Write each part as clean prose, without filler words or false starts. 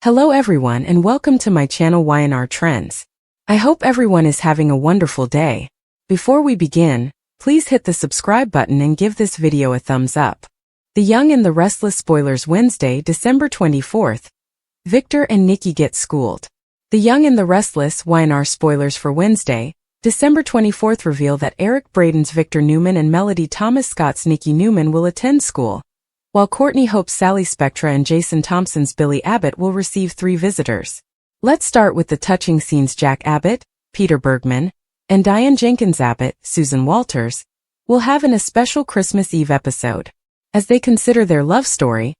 Hello everyone and welcome to my channel Y&R Trends. I hope everyone is having a wonderful day. Before we begin, please hit the subscribe button and give this video a thumbs up. The Young and the Restless spoilers Wednesday, December 24th. Victor and Nikki get schooled. The Young and the Restless Y&R spoilers for Wednesday, December 24th reveal that Eric Braden's Victor Newman and Melody Thomas Scott's Nikki Newman will attend school, while Courtney Hope's Sally Spectra and Jason Thompson's Billy Abbott will receive 3 visitors. Let's start with the touching scenes. Jack Abbott, Peter Bergman, and Diane Jenkins Abbott, Susan Walters, will have a special Christmas Eve episode. As they consider their love story,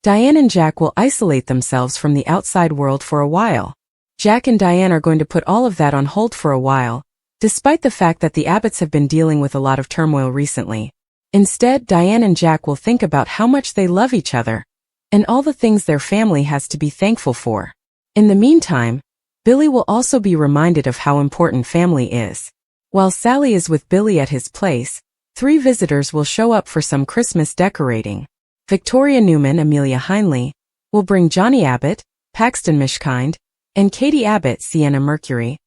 Diane and Jack will isolate themselves from the outside world for a while. Jack and Diane are going to put all of that on hold for a while, despite the fact that the Abbotts have been dealing with a lot of turmoil recently. Instead, Diane and Jack will think about how much they love each other, and all the things their family has to be thankful for. In the meantime, Billy will also be reminded of how important family is. While Sally is with Billy at his place, 3 visitors will show up for some Christmas decorating. Victoria Newman, Amelia Heinley, will bring Johnny Abbott, Paxton Mishkind, and Katie Abbott, Sienna Mercury,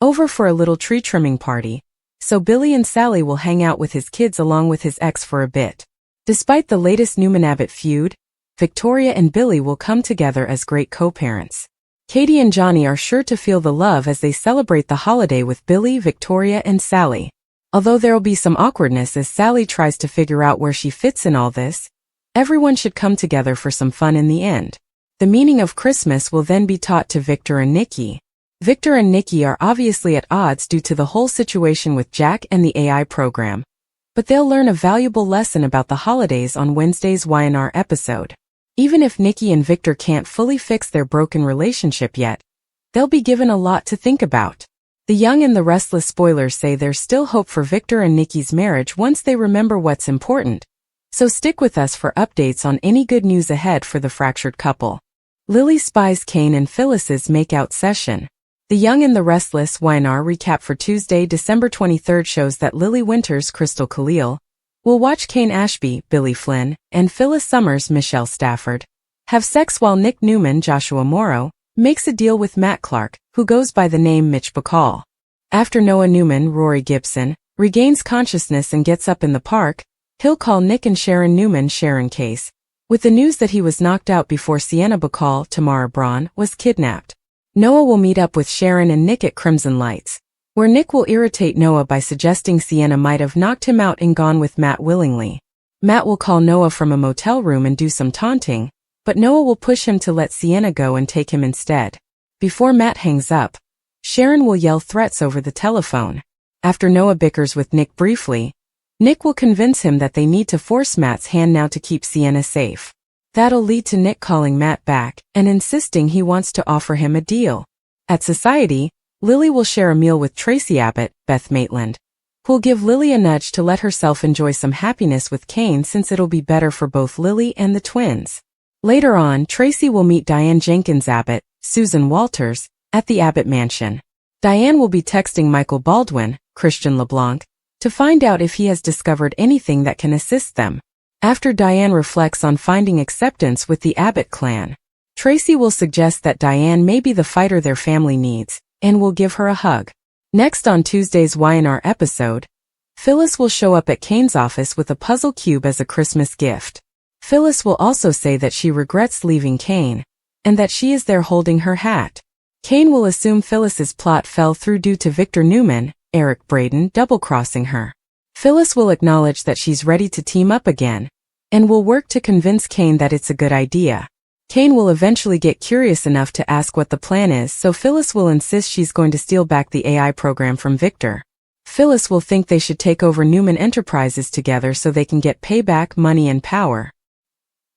over for a little tree trimming party, so Billy and Sally will hang out with his kids along with his ex for a bit. Despite the latest Newman-Abbott feud, Victoria and Billy will come together as great co-parents. Katie and Johnny are sure to feel the love as they celebrate the holiday with Billy, Victoria, and Sally. Although there'll be some awkwardness as Sally tries to figure out where she fits in all this, everyone should come together for some fun in the end. The meaning of Christmas will then be taught to Victor and Nikki. Victor and Nikki are obviously at odds due to the whole situation with Jack and the AI program, but they'll learn a valuable lesson about the holidays on Wednesday's Y&R episode. Even if Nikki and Victor can't fully fix their broken relationship yet, they'll be given a lot to think about. The Young and the Restless spoilers say there's still hope for Victor and Nikki's marriage once they remember what's important, so stick with us for updates on any good news ahead for the fractured couple. Lily spies Kane and Phyllis's makeout session. The Young and the Restless Y&R recap for Tuesday, December 23rd shows that Lily Winters, Crystal Khalil, will watch Kane Ashby, Billy Flynn, and Phyllis Summers, Michelle Stafford, have sex while Nick Newman, Joshua Morrow, makes a deal with Matt Clark, who goes by the name Mitch Bacall. After Noah Newman, Rory Gibson, regains consciousness and gets up in the park, he'll call Nick and Sharon Newman Sharon Case, with the news that he was knocked out before Sienna Bacall, Tamara Braun, was kidnapped. Noah will meet up with Sharon and Nick at Crimson Lights, where Nick will irritate Noah by suggesting Sienna might have knocked him out and gone with Matt willingly. Matt will call Noah from a motel room and do some taunting, but Noah will push him to let Sienna go and take him instead. Before Matt hangs up, Sharon will yell threats over the telephone. After Noah bickers with Nick briefly, Nick will convince him that they need to force Matt's hand now to keep Sienna safe. That'll lead to Nick calling Matt back and insisting he wants to offer him a deal. At Society, Lily will share a meal with Tracy Abbott, Beth Maitland, who'll give Lily a nudge to let herself enjoy some happiness with Kane since it'll be better for both Lily and the twins. Later on, Tracy will meet Diane Jenkins Abbott, Susan Walters, at the Abbott mansion. Diane will be texting Michael Baldwin, Christian LeBlanc, to find out if he has discovered anything that can assist them. After Diane reflects on finding acceptance with the Abbott clan, Tracy will suggest that Diane may be the fighter their family needs, and will give her a hug. Next on Tuesday's Y&R episode, Phyllis will show up at Kane's office with a puzzle cube as a Christmas gift. Phyllis will also say that she regrets leaving Kane, and that she is there holding her hat. Kane will assume Phyllis's plot fell through due to Victor Newman, Eric Braden, double-crossing her. Phyllis will acknowledge that she's ready to team up again, and will work to convince Kane that it's a good idea. Kane will eventually get curious enough to ask what the plan is, so Phyllis will insist she's going to steal back the AI program from Victor. Phyllis will think they should take over Newman Enterprises together so they can get payback, money and power.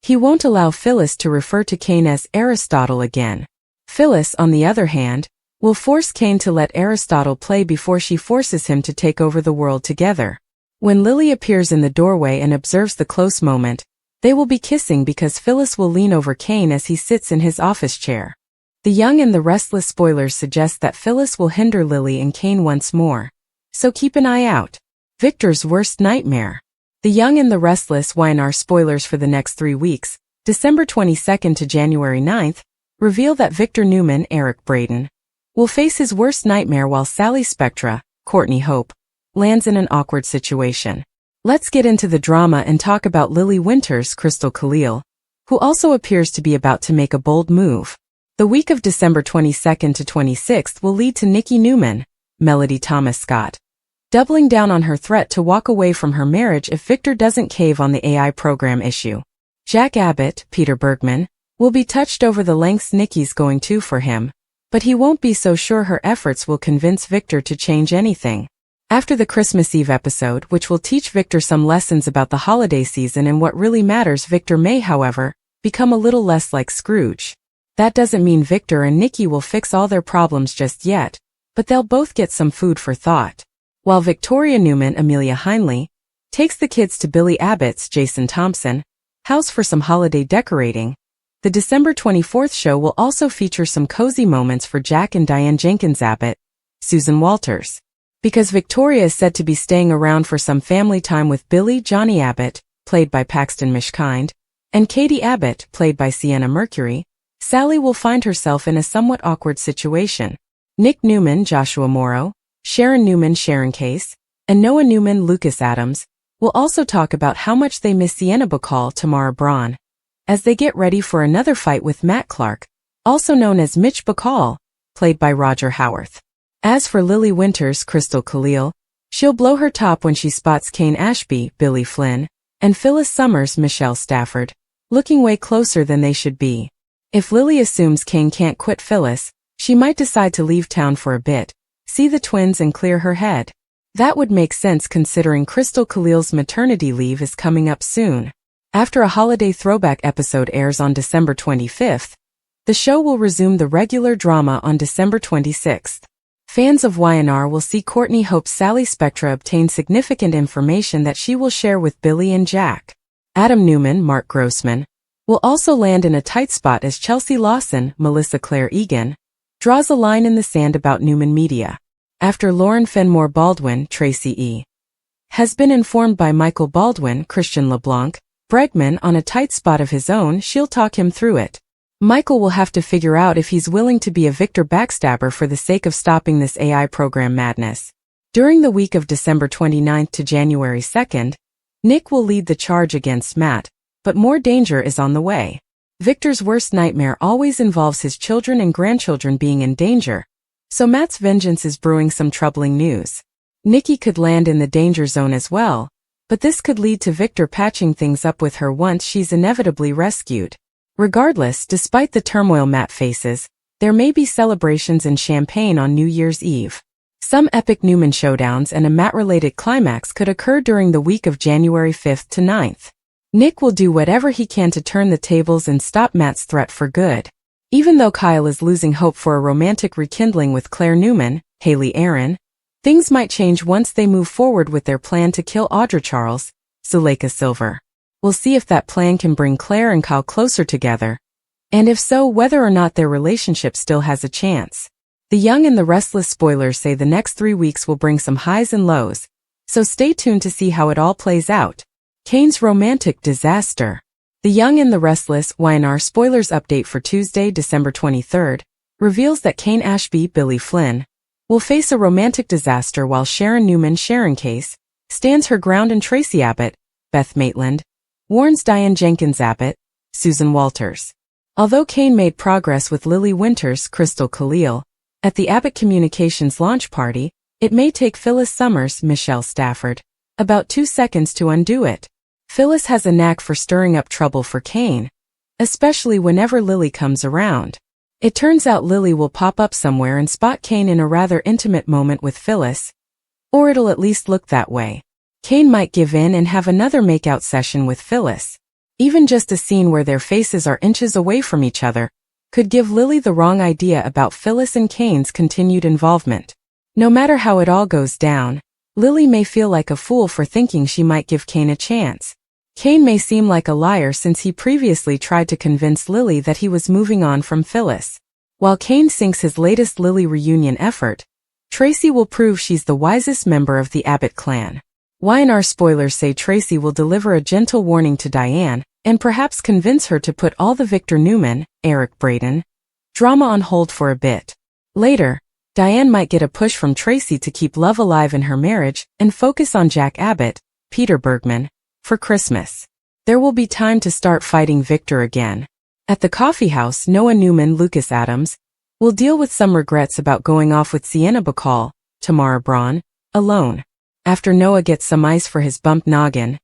He won't allow Phyllis to refer to Kane as Aristotle again. Phyllis, on the other hand, will force Kane to let Aristotle play before she forces him to take over the world together. When Lily appears in the doorway and observes the close moment, they will be kissing because Phyllis will lean over Kane as he sits in his office chair. The Young and the Restless spoilers suggest that Phyllis will hinder Lily and Kane once more, so keep an eye out. Victor's worst nightmare. The Young and the Restless Y&R spoilers for the next 3 weeks, December 22nd to January 9th, reveal that Victor Newman, Eric Braeden, will face his worst nightmare while Sally Spectra, Courtney Hope, lands in an awkward situation. Let's get into the drama and talk about Lily Winters, Crystal Khalil, who also appears to be about to make a bold move. The week of December 22nd to 26th will lead to Nikki Newman, Melody Thomas Scott, doubling down on her threat to walk away from her marriage if Victor doesn't cave on the AI program issue. Jack Abbott, Peter Bergman, will be touched over the lengths Nikki's going to for him, but he won't be so sure her efforts will convince Victor to change anything. After the Christmas Eve episode, which will teach Victor some lessons about the holiday season and what really matters, Victor may, however, become a little less like Scrooge. That doesn't mean Victor and Nikki will fix all their problems just yet, but they'll both get some food for thought. While Victoria Newman, Amelia Heinley, takes the kids to Billy Abbott's Jason Thompson house for some holiday decorating, the December 24th show will also feature some cozy moments for Jack and Diane Jenkins Abbott, Susan Walters. Because Victoria is said to be staying around for some family time with Billy Johnny Abbott, played by Paxton Mishkind, and Katie Abbott, played by Sienna Mercury, Sally will find herself in a somewhat awkward situation. Nick Newman, Joshua Morrow, Sharon Newman, Sharon Case, and Noah Newman, Lucas Adams, will also talk about how much they miss Sienna Bacall, Tamara Braun, as they get ready for another fight with Matt Clark, also known as Mitch Bacall, played by Roger Howarth. As for Lily Winters, Crystal Khalil, she'll blow her top when she spots Kane Ashby, Billy Flynn, and Phyllis Summers, Michelle Stafford, looking way closer than they should be. If Lily assumes Kane can't quit Phyllis, she might decide to leave town for a bit, see the twins and clear her head. That would make sense considering Crystal Khalil's maternity leave is coming up soon. After a holiday throwback episode airs on December 25th, the show will resume the regular drama on December 26th. Fans of YNR will see Courtney Hope's Sally Spectra obtain significant information that she will share with Billy and Jack. Adam Newman, Mark Grossman, will also land in a tight spot as Chelsea Lawson, Melissa Claire Egan, draws a line in the sand about Newman Media. After Lauren Fenmore Baldwin, Tracy E. has been informed by Michael Baldwin, Christian LeBlanc, Bregman on a tight spot of his own, she'll talk him through it. Michael will have to figure out if he's willing to be a Victor backstabber for the sake of stopping this AI program madness. During the week of December 29th to January 2nd, Nick will lead the charge against Matt, but more danger is on the way. Victor's worst nightmare always involves his children and grandchildren being in danger, so Matt's vengeance is brewing some troubling news. Nikki could land in the danger zone as well, but this could lead to Victor patching things up with her once she's inevitably rescued. Regardless, despite the turmoil Matt faces, there may be celebrations and champagne on New Year's Eve. Some epic Newman showdowns and a Matt-related climax could occur during the week of January 5th to 9th. Nick will do whatever he can to turn the tables and stop Matt's threat for good. Even though Kyle is losing hope for a romantic rekindling with Claire Newman, Haley Aaron, things might change once they move forward with their plan to kill Audra Charles, Zuleika Silver. We'll see if that plan can bring Claire and Kyle closer together, and if so, whether or not their relationship still has a chance. The Young and the Restless spoilers say the next 3 weeks will bring some highs and lows, so stay tuned to see how it all plays out. Kane's romantic disaster. The Young and the Restless YNR spoilers update for Tuesday, December 23rd, reveals that Kane Ashby, Billy Flynn, will face a romantic disaster while Sharon Newman, Sharon Case, stands her ground and Tracy Abbott, Beth Maitland, warns Diane Jenkins Abbott, Susan Walters. Although Kane made progress with Lily Winters, Crystal Khalil, at the Abbott Communications launch party, it may take Phyllis Summers, Michelle Stafford, about 2 seconds to undo it. Phyllis has a knack for stirring up trouble for Kane, especially whenever Lily comes around. It turns out Lily will pop up somewhere and spot Kane in a rather intimate moment with Phyllis, or it'll at least look that way. Kane might give in and have another makeout session with Phyllis. Even just a scene where their faces are inches away from each other could give Lily the wrong idea about Phyllis and Kane's continued involvement. No matter how it all goes down, Lily may feel like a fool for thinking she might give Kane a chance. Kane may seem like a liar since he previously tried to convince Lily that he was moving on from Phyllis. While Kane sinks his latest Lily reunion effort, Tracy will prove she's the wisest member of the Abbott clan. YNR spoilers say Tracy will deliver a gentle warning to Diane, and perhaps convince her to put all the Victor Newman, Eric Braeden, Drama on hold for a bit. Later, Diane might get a push from Tracy to keep love alive in her marriage and focus on Jack Abbott, Peter Bergman, for Christmas. There will be time to start fighting Victor again. At the coffee house, Noah Newman, Lucas Adams, will deal with some regrets about going off with Sienna Bacall, Tamara Braun, alone. After Noah gets some ice for his bumped noggin,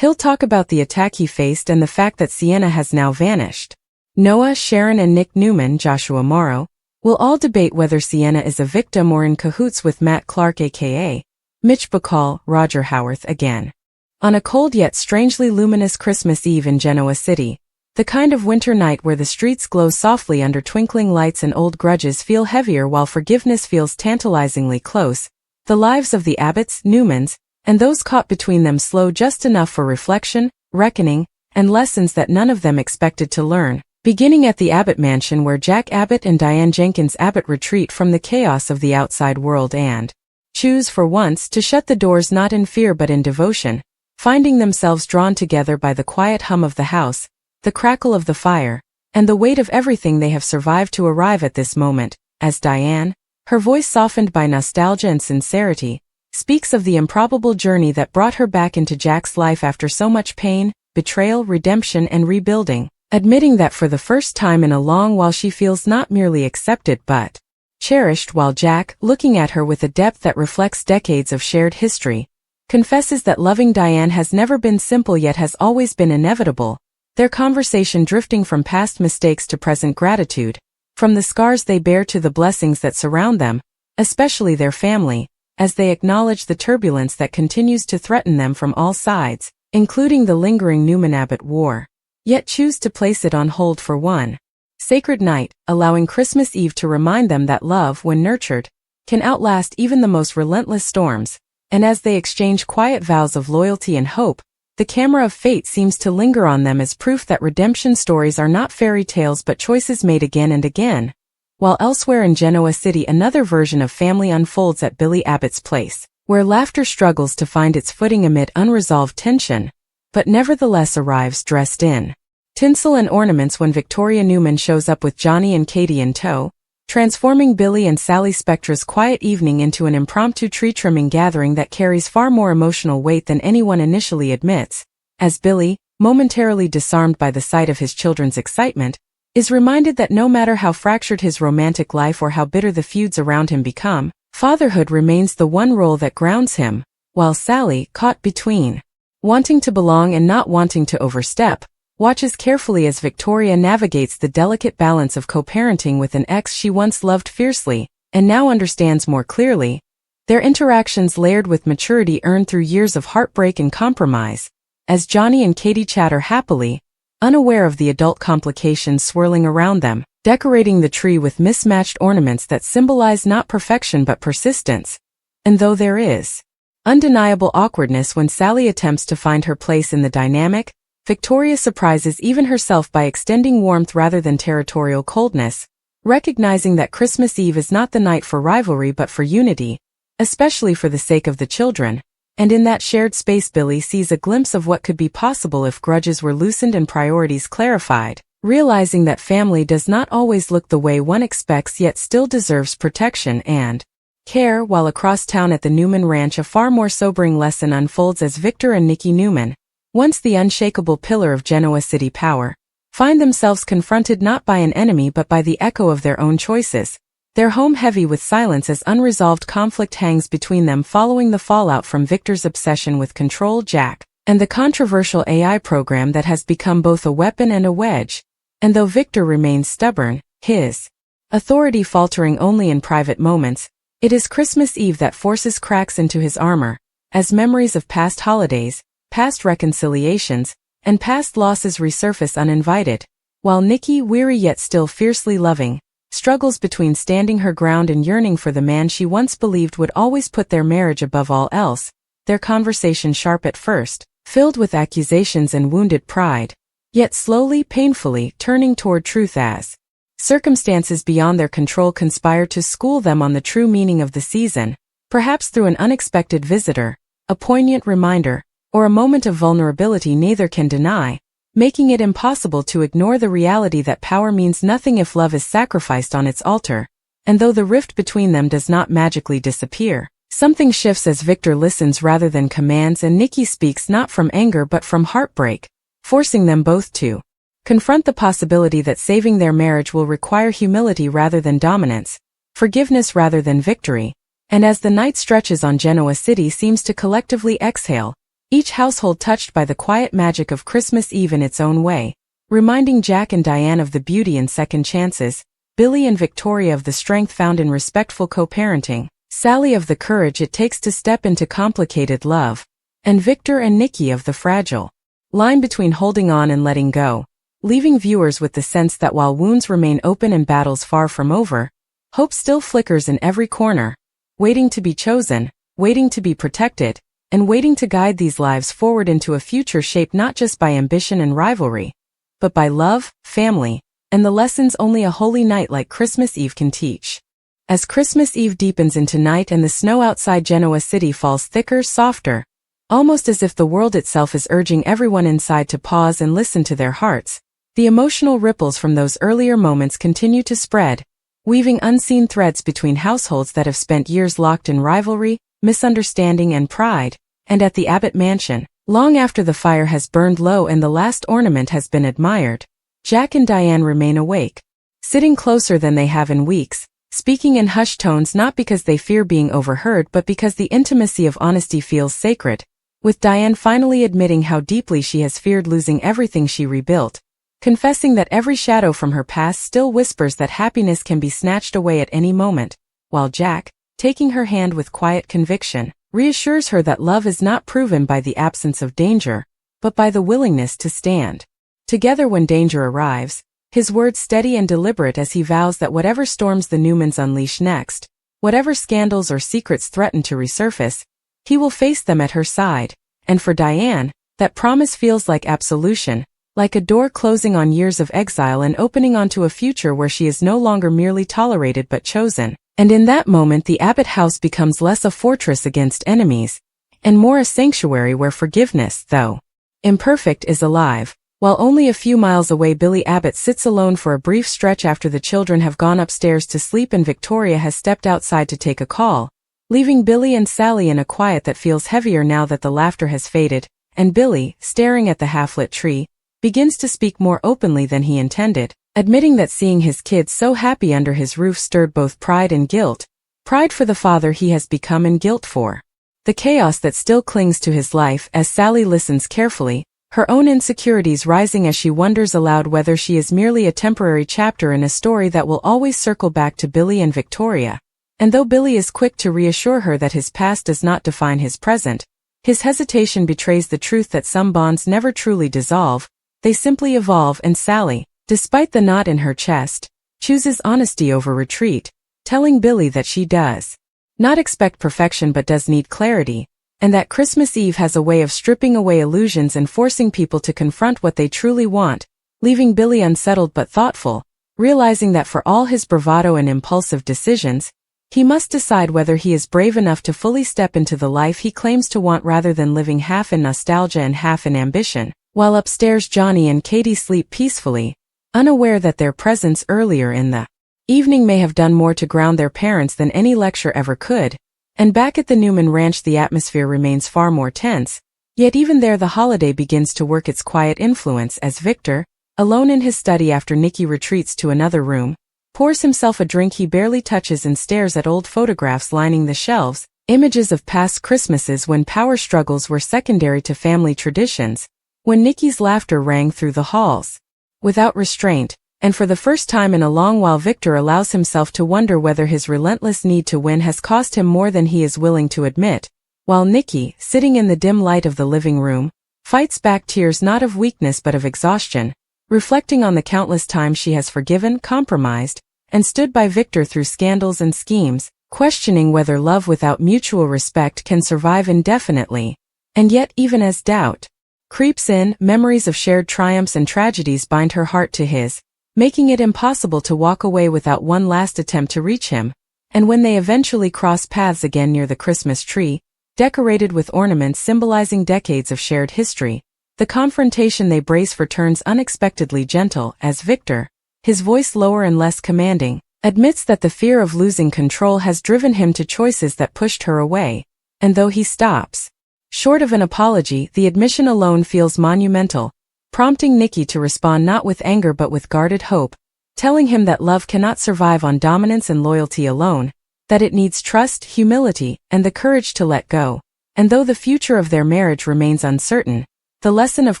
he'll talk about the attack he faced and the fact that Sienna has now vanished. Noah, Sharon and Nick Newman, Joshua Morrow, will all debate whether Sienna is a victim or in cahoots with Matt Clark aka Mitch Bacall, Roger Howarth again. On a cold yet strangely luminous Christmas Eve in Genoa City, the kind of winter night where the streets glow softly under twinkling lights and old grudges feel heavier while forgiveness feels tantalizingly close, the lives of the Abbotts, Newmans, and those caught between them slow just enough for reflection, reckoning, and lessons that none of them expected to learn, beginning at the Abbott mansion where Jack Abbott and Diane Jenkins Abbott retreat from the chaos of the outside world and choose for once to shut the doors not in fear but in devotion, finding themselves drawn together by the quiet hum of the house, the crackle of the fire, and the weight of everything they have survived to arrive at this moment, as Diane, her voice softened by nostalgia and sincerity, speaks of the improbable journey that brought her back into Jack's life after so much pain, betrayal, redemption and rebuilding, admitting that for the first time in a long while she feels not merely accepted but cherished, while Jack, looking at her with a depth that reflects decades of shared history, confesses that loving Diane has never been simple yet has always been inevitable, their conversation drifting from past mistakes to present gratitude, from the scars they bear to the blessings that surround them, especially their family, as they acknowledge the turbulence that continues to threaten them from all sides, including the lingering Newman-Abbott war, yet choose to place it on hold for one sacred night, allowing Christmas Eve to remind them that love, when nurtured, can outlast even the most relentless storms, and as they exchange quiet vows of loyalty and hope, the camera of fate seems to linger on them as proof that redemption stories are not fairy tales but choices made again and again, while elsewhere in Genoa City another version of family unfolds at Billy Abbott's place, where laughter struggles to find its footing amid unresolved tension, but nevertheless arrives dressed in tinsel and ornaments when Victoria Newman shows up with Johnny and Katie in tow, transforming Billy and Sally Spectra's quiet evening into an impromptu tree-trimming gathering that carries far more emotional weight than anyone initially admits, as Billy, momentarily disarmed by the sight of his children's excitement, is reminded that no matter how fractured his romantic life or how bitter the feuds around him become, fatherhood remains the one role that grounds him, while Sally, caught between wanting to belong and not wanting to overstep, watches carefully as Victoria navigates the delicate balance of co-parenting with an ex she once loved fiercely, and now understands more clearly, their interactions layered with maturity earned through years of heartbreak and compromise, as Johnny and Katie chatter happily, unaware of the adult complications swirling around them, decorating the tree with mismatched ornaments that symbolize not perfection but persistence. And though there is undeniable awkwardness when Sally attempts to find her place in the dynamic, Victoria surprises even herself by extending warmth rather than territorial coldness, recognizing that Christmas Eve is not the night for rivalry but for unity, especially for the sake of the children, and in that shared space Billy sees a glimpse of what could be possible if grudges were loosened and priorities clarified, realizing that family does not always look the way one expects yet still deserves protection and care, while across town at the Newman Ranch a far more sobering lesson unfolds as Victor and Nikki Newman, once the unshakable pillar of Genoa City power, find themselves confronted not by an enemy but by the echo of their own choices, their home heavy with silence as unresolved conflict hangs between them following the fallout from Victor's obsession with Control Jack, and the controversial AI program that has become both a weapon and a wedge, and though Victor remains stubborn, his authority faltering only in private moments, it is Christmas Eve that forces cracks into his armor, as memories of past holidays, past reconciliations, and past losses resurface uninvited, while Nikki, weary yet still fiercely loving, struggles between standing her ground and yearning for the man she once believed would always put their marriage above all else, their conversation sharp at first, filled with accusations and wounded pride, yet slowly, painfully, turning toward truth as circumstances beyond their control conspire to school them on the true meaning of the season, perhaps through an unexpected visitor, a poignant reminder, or a moment of vulnerability neither can deny. making it impossible to ignore the reality that power means nothing if love is sacrificed on its altar. And though the rift between them does not magically disappear, something shifts as Victor listens rather than commands, and Nikki speaks not from anger but from heartbreak, forcing them both to confront the possibility that saving their marriage will require humility rather than dominance, forgiveness rather than victory. And as the night stretches on, Genoa City seems to collectively exhale, each household touched by the quiet magic of Christmas Eve in its own way, reminding Jack and Diane of the beauty in second chances, Billy and Victoria of the strength found in respectful co-parenting, Sally of the courage it takes to step into complicated love, and Victor and Nikki of the fragile line between holding on and letting go, leaving viewers with the sense that while wounds remain open and battles far from over, hope still flickers in every corner, waiting to be chosen, waiting to be protected, and waiting to guide these lives forward into a future shaped not just by ambition and rivalry, but by love, family, and the lessons only a holy night like Christmas Eve can teach. As Christmas Eve deepens into night and the snow outside Genoa City falls thicker, softer, almost as if the world itself is urging everyone inside to pause and listen to their hearts, the emotional ripples from those earlier moments continue to spread, weaving unseen threads between households that have spent years locked in rivalry, misunderstanding, and pride. And at the Abbott mansion, long after the fire has burned low and the last ornament has been admired, Jack and Diane remain awake, sitting closer than they have in weeks, speaking in hushed tones not because they fear being overheard but because the intimacy of honesty feels sacred, with Diane finally admitting how deeply she has feared losing everything she rebuilt, confessing that every shadow from her past still whispers that happiness can be snatched away at any moment, while Jack, taking her hand with quiet conviction, reassures her that love is not proven by the absence of danger, but by the willingness to stand together when danger arrives, his words steady and deliberate as he vows that whatever storms the Newmans unleash next, whatever scandals or secrets threaten to resurface, he will face them at her side. And for Diane, that promise feels like absolution, like a door closing on years of exile and opening onto a future where she is no longer merely tolerated but chosen. And in that moment the Abbott house becomes less a fortress against enemies, and more a sanctuary where forgiveness, though imperfect, is alive. While only a few miles away, Billy Abbott sits alone for a brief stretch after the children have gone upstairs to sleep and Victoria has stepped outside to take a call, leaving Billy and Sally in a quiet that feels heavier now that the laughter has faded, and Billy, staring at the half-lit tree, begins to speak more openly than he intended, admitting that seeing his kids so happy under his roof stirred both pride and guilt, pride for the father he has become and guilt for the chaos that still clings to his life. As Sally listens carefully, her own insecurities rising as she wonders aloud whether she is merely a temporary chapter in a story that will always circle back to Billy and Victoria. And though Billy is quick to reassure her that his past does not define his present, his hesitation betrays the truth that some bonds never truly dissolve, they simply evolve. And Sally, despite the knot in her chest, chooses honesty over retreat, telling Billy that she does not expect perfection but does need clarity, and that Christmas Eve has a way of stripping away illusions and forcing people to confront what they truly want, leaving Billy unsettled but thoughtful, realizing that for all his bravado and impulsive decisions, he must decide whether he is brave enough to fully step into the life he claims to want rather than living half in nostalgia and half in ambition. While upstairs, Johnny and Katie sleep peacefully, unaware that their presence earlier in the evening may have done more to ground their parents than any lecture ever could. And back at the Newman Ranch, the atmosphere remains far more tense, yet even there the holiday begins to work its quiet influence as Victor, alone in his study after Nikki retreats to another room, pours himself a drink he barely touches and stares at old photographs lining the shelves, images of past Christmases when power struggles were secondary to family traditions, when Nikki's laughter rang through the halls without restraint, and for the first time in a long while Victor allows himself to wonder whether his relentless need to win has cost him more than he is willing to admit, while Nikki, sitting in the dim light of the living room, fights back tears not of weakness but of exhaustion, reflecting on the countless times she has forgiven, compromised, and stood by Victor through scandals and schemes, questioning whether love without mutual respect can survive indefinitely. And yet, even as doubt creeps in, memories of shared triumphs and tragedies bind her heart to his, making it impossible to walk away without one last attempt to reach him. And when they eventually cross paths again near the Christmas tree, decorated with ornaments symbolizing decades of shared history, The confrontation they brace for turns unexpectedly gentle as Victor, his voice lower and less commanding, admits that the fear of losing control has driven him to choices that pushed her away, and though he stops short of an apology, the admission alone feels monumental, prompting Nikki to respond not with anger but with guarded hope, telling him that love cannot survive on dominance and loyalty alone, that it needs trust, humility, and the courage to let go. And though the future of their marriage remains uncertain, the lesson of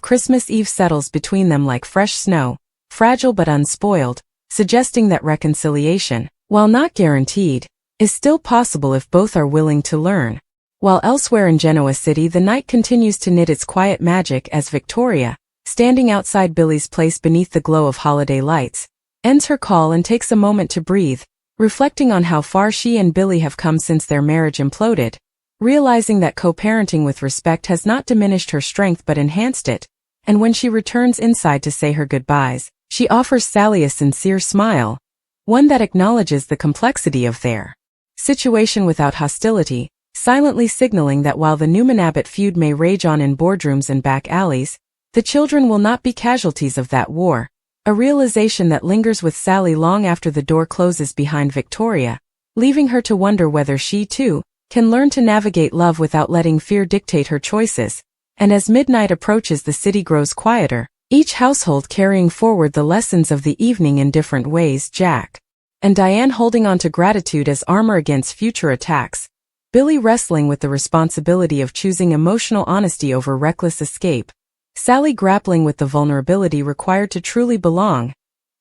Christmas Eve settles between them like fresh snow, fragile but unspoiled, suggesting that reconciliation, while not guaranteed, is still possible if both are willing to learn. While elsewhere in Genoa City, the night continues to knit its quiet magic as Victoria, standing outside Billy's place beneath the glow of holiday lights, ends her call and takes a moment to breathe, reflecting on how far she and Billy have come since their marriage imploded, realizing that co-parenting with respect has not diminished her strength but enhanced it, and when she returns inside to say her goodbyes, she offers Sally a sincere smile, one that acknowledges the complexity of their situation without hostility, silently signaling that while the Newman-Abbott feud may rage on in boardrooms and back alleys, the children will not be casualties of that war, a realization that lingers with Sally long after the door closes behind Victoria, leaving her to wonder whether she, too, can learn to navigate love without letting fear dictate her choices. And as midnight approaches, the city grows quieter, each household carrying forward the lessons of the evening in different ways. Jack and Diane holding on to gratitude as armor against future attacks, Billy wrestling with the responsibility of choosing emotional honesty over reckless escape, Sally grappling with the vulnerability required to truly belong,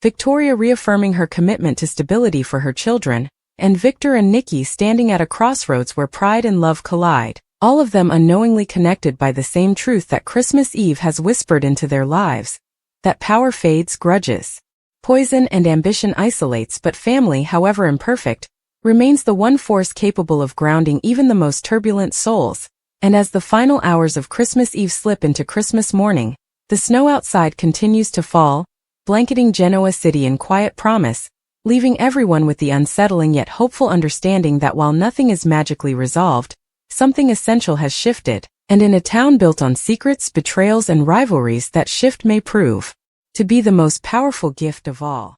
Victoria reaffirming her commitment to stability for her children, and Victor and Nikki standing at a crossroads where pride and love collide, all of them unknowingly connected by the same truth that Christmas Eve has whispered into their lives, that power fades, grudges poison, and ambition isolates, but family, however imperfect, remains the one force capable of grounding even the most turbulent souls. And as the final hours of Christmas Eve slip into Christmas morning, the snow outside continues to fall, blanketing Genoa City in quiet promise, leaving everyone with the unsettling yet hopeful understanding that while nothing is magically resolved, something essential has shifted, and in a town built on secrets, betrayals, and rivalries, that shift may prove to be the most powerful gift of all.